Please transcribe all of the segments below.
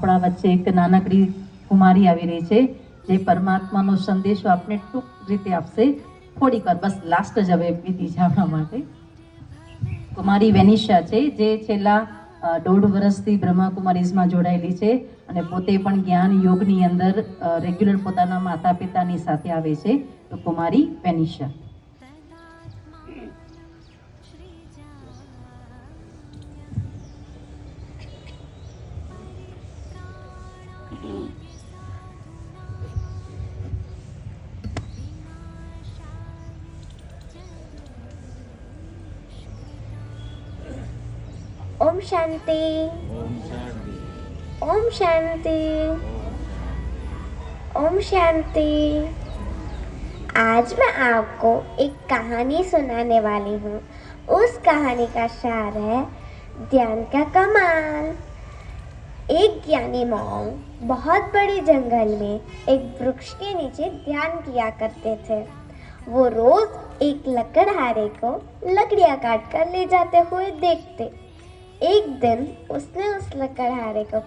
આપણા વચ્ચે એક નાનકડી કુમારી આવી રહી છે જે પરમાત્માનો સંદેશો આપને ટૂંક રીતે આપશે થોડીક વાર, બસ લાસ્ટ જ હવે વિધિ છે આપણા માટે. કુમારી વેનિશા છે જે છેલ્લા 1.5 વર્ષથી બ્રહ્માકુમારીઝમાં જોડાયેલી છે અને પોતે પણ જ્ઞાન યોગની અંદર રેગ્યુલર પોતાના માતા પિતાની સાથે આવે છે. તો કુમારી વેનિશા. ओम शांति, ओम शांति, ओम शांति। आज मैं आपको एक कहानी सुनाने वाली हूँ। उस कहानी का सार है ध्यान का कमाल। एक ज्ञानी मॉन्क बहुत बड़े जंगल में एक वृक्ष के नीचे ध्यान किया करते थे। वो रोज एक लकड़हारे को लकड़ियाँ काट कर ले जाते हुए देखते। एक दिन उसने उस लकड़हारे को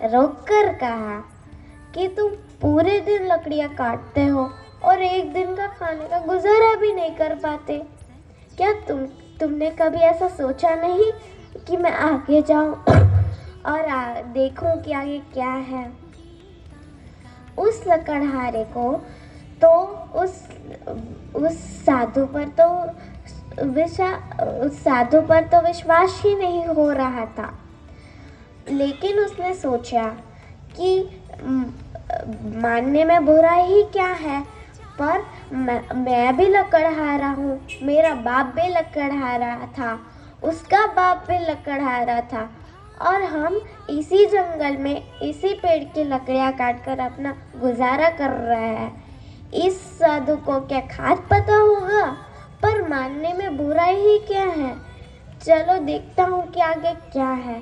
रोककर कहा कि तुम पूरे दिन लकड़ियाँ काटते हो और एक दिन का खाने का गुजारा भी नहीं कर पाते। क्या तुमने कभी ऐसा सोचा नहीं कि मैं आगे जाऊं और देखूं कि आगे क्या है। उस लकड़हारे को तो उस साधु पर तो विश्वास ही नहीं हो रहा था, लेकिन उसने सोचा कि मानने में बुरा ही क्या है, पर मैं भी लकड़हारा हूँ, मेरा बाप भी लकड़हारा था, उसका बाप भी लकड़हारा था और हम इसी जंगल में इसी पेड़ की लकड़ियाँ काटकर अपना गुजारा कर रहे हैं। इस साधु को क्या खास पता होगा, पर मानने में बुरा ही क्या है। चलो देखता हूँ कि आगे क्या है।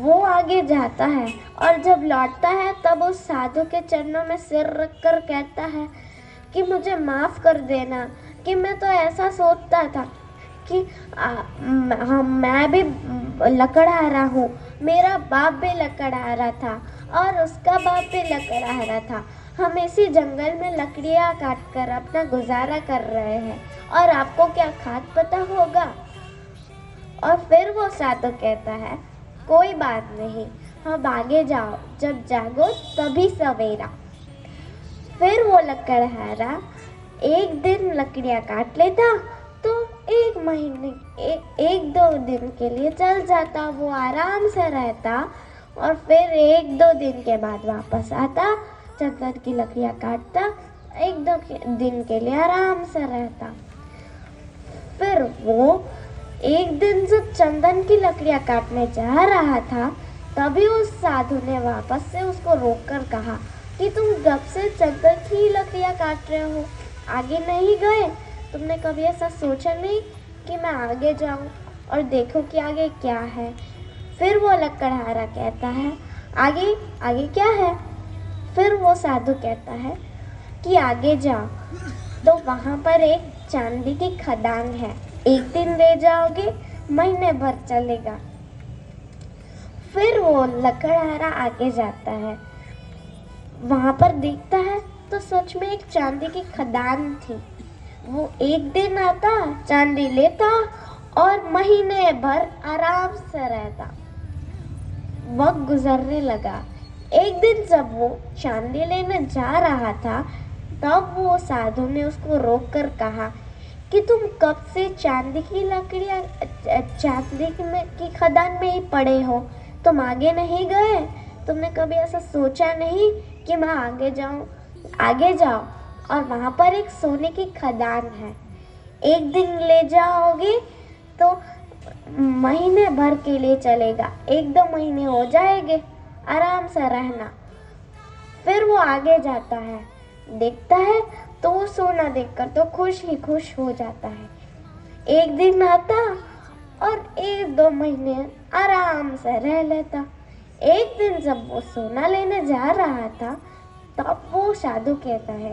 वो आगे जाता है और जब लौटता है तब उस साधु के चरणों में सिर रखकर कहता है कि मुझे माफ़ कर देना कि मैं तो ऐसा सोचता था कि मैं भी लकड़हारा हूँ, मेरा बाप भी लकड़हारा था और उसका बाप भी लकड़हारा था। हम इसी जंगल में लकड़ियाँ काटकर अपना गुजारा कर रहे हैं और आपको क्या खास पता होगा। और फिर वो साधु कहता है कोई बात नहीं, हम आगे जाओ, जब जागो तभी सवेरा। फिर वो लकड़हारा एक दिन लकड़ियाँ काट लेता तो एक दो दिन के लिए चल जाता, वो आराम से रहता और फिर 1-2 दिन के बाद वापस आता, चंदन की लकड़ियाँ काटता, 1-2 दिन के लिए आराम से रहता। फिर वो एक दिन जब चंदन की लकड़ियाँ काटने जा रहा था तभी उस साधु ने वापस से उसको रोककर कहा कि तुम कब से चंदन की लकड़ियाँ काट रहे हो, आगे नहीं गए। तुमने कभी ऐसा सोचा नहीं कि मैं आगे जाऊँ और देखूँ कि आगे क्या है। फिर वो लकड़हारा कहता है आगे क्या है। फिर वो साधु कहता है कि आगे जाओ तो वहाँ पर एक चांदी की खदान है, एक दिन ले जाओगे महीने भर चलेगा। फिर वो लकड़हारा आगे जाता है, वहाँ पर देखता है तो सच में एक चांदी की खदान थी। वो एक दिन आता, चांदी लेता और महीने भर आराम से रहता। वक्त गुजरने लगा। एक दिन जब वो चांदी लेने जा रहा था तब वो साधु ने उसको रोककर कहा कि तुम कब से चांदी की खदान में ही पड़े हो, तुम आगे नहीं गए। तुमने कभी ऐसा सोचा नहीं कि मैं आगे जाऊं। आगे जाओ और वहाँ पर एक सोने की खदान है, एक दिन ले जाओगे तो महीने भर के लिए चलेगा, 1-2 महीने हो जाएंगे, आराम से रहना। फिर वो आगे जाता है, देखता है तो वो सोना देखकर तो खुश ही खुश हो जाता है। एक दिन आता और 1-2 महीने आराम से रह लेता। एक दिन जब वो सोना लेने जा रहा था तब वो साधु कहता है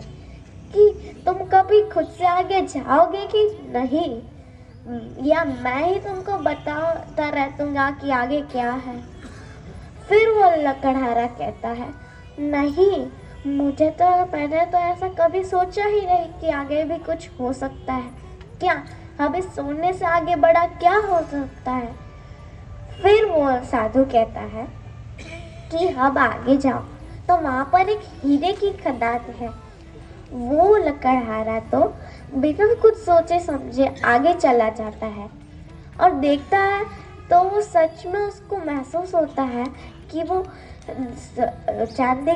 कि तुम कभी खुद से आगे जाओगे कि नहीं, या मैं ही तुमको बताता रहूँगा कि आगे क्या है। फिर वो लकड़हारा कहता है, नहीं, मैंने तो ऐसा कभी सोचा ही नहीं कि आगे भी कुछ हो सकता है। क्या अब इस सोने से आगे बड़ा क्या हो सकता है? फिर वो साधु कहता है कि अब आगे जाओ तो वहाँ पर एक हीरे की खदान है। वो लकड़हारा तो बिना कुछ सोचे समझे आगे चला जाता है और देखता है तो वो सच में उसको महसूस होता है कि वो चांदी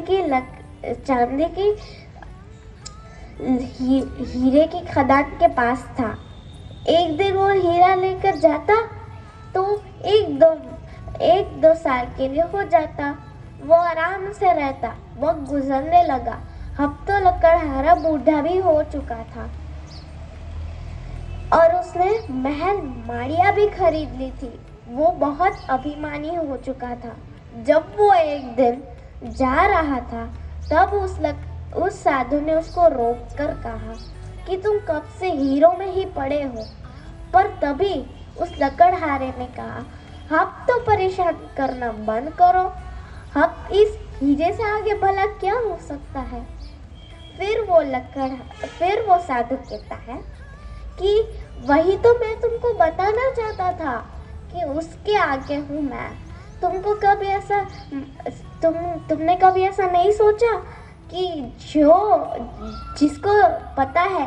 की हीरे की खदान के पास था। एक दिन वो हीरा लेकर जाता तो एक दो साल के लिए हो जाता। वो आराम से रहता। वक्त गुजरने लगा। अब तो लकड़हारा बूढ़ा भी हो चुका था और उसने महल माड़िया भी खरीद ली थी। वो बहुत अभिमानी हो चुका था। जब वो एक दिन जा रहा था तब उस साधु ने उसको रोक कर कहा कि तुम कब से हीरों में ही पड़े हो। पर तभी उस लकड़हारे ने कहा, अब तो परेशान करना बंद करो। अब इस हीरे से आगे भला क्या हो सकता है? फिर वो साधु कहता है कि वही तो मैं तुमको बताना चाहता था कि उसके आगे हूँ मैं। तुमने कभी ऐसा नहीं सोचा कि जिसको पता है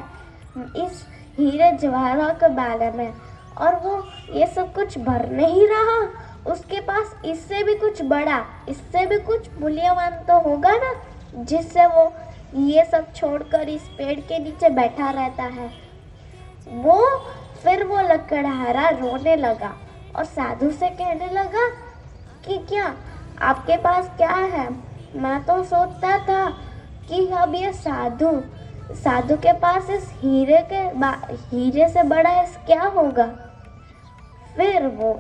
इस हीरे जवाहरात के बारे में और वो ये सब कुछ भर नहीं रहा, उसके पास इससे भी कुछ बड़ा, इससे भी कुछ मूल्यवान तो होगा ना, जिससे वो ये सब छोड़कर इस पेड़ के नीचे बैठा रहता है। फिर वो लकड़हारा रोने लगा और साधु से कहने लगा कि क्या आपके पास क्या है? मैं तो सोचता था कि अब ये साधु के पास इस हीरे से बड़ा क्या होगा? फिर वो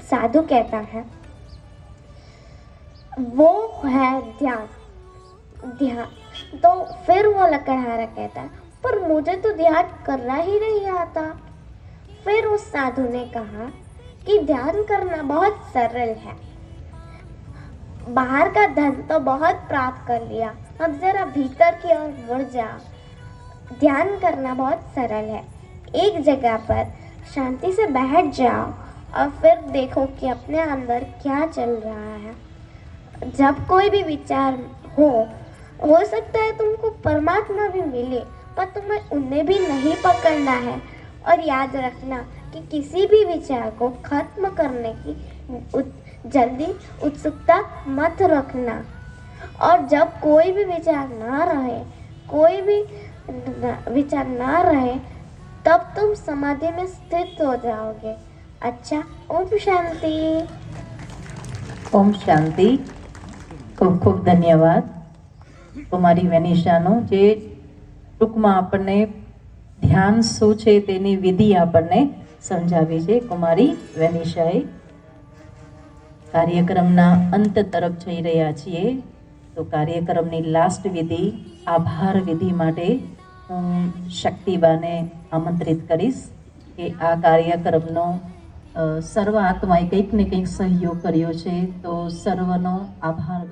साधु कहता है, वो है ध्यान। तो फिर वो लकड़हारा कहता है, पर मुझे तो ध्यान करना ही नहीं आता। फिर उस साधु ने कहा कि ध्यान करना बहुत सरल है। बाहर का धन तो बहुत प्राप्त कर लिया, अब जरा भीतर की ओर मुड़ जाओ। ध्यान करना बहुत सरल है। एक जगह पर शांति से बैठ जाओ और फिर देखो कि अपने अंदर क्या चल रहा है। जब कोई भी विचार हो सकता है तुमको परमात्मा भी मिले, पर तुम्हें उन्हें भी नहीं पकड़ना है। और याद रखना कि किसी भी विचार को खत्म करने की जल्दी उत्सुकता मत रखना। और जब कोई भी विचार ना रहे तब तुम समाधि में स्थित हो जाओगे। अच्छा, ओम शांति। ओम शांति। खूब खूब धन्यवाद કુમારી વેનિશાનો, જે ટૂંકમાં આપણને ધ્યાન શું છે તેની વિધિ આપણને સમજાવી છે કુમારી વેનિશાએ. કાર્યક્રમના અંત તરફ જઈ રહ્યા છીએ તો કાર્યક્રમની લાસ્ટ વિધિ આભાર વિધિ માટે હું શક્તિબાને આમંત્રિત કરીશ કે આ કાર્યક્રમનો સર્વ આત્માએ કંઈક ને કંઈક સહયોગ કર્યો છે, તો સર્વનો આભાર.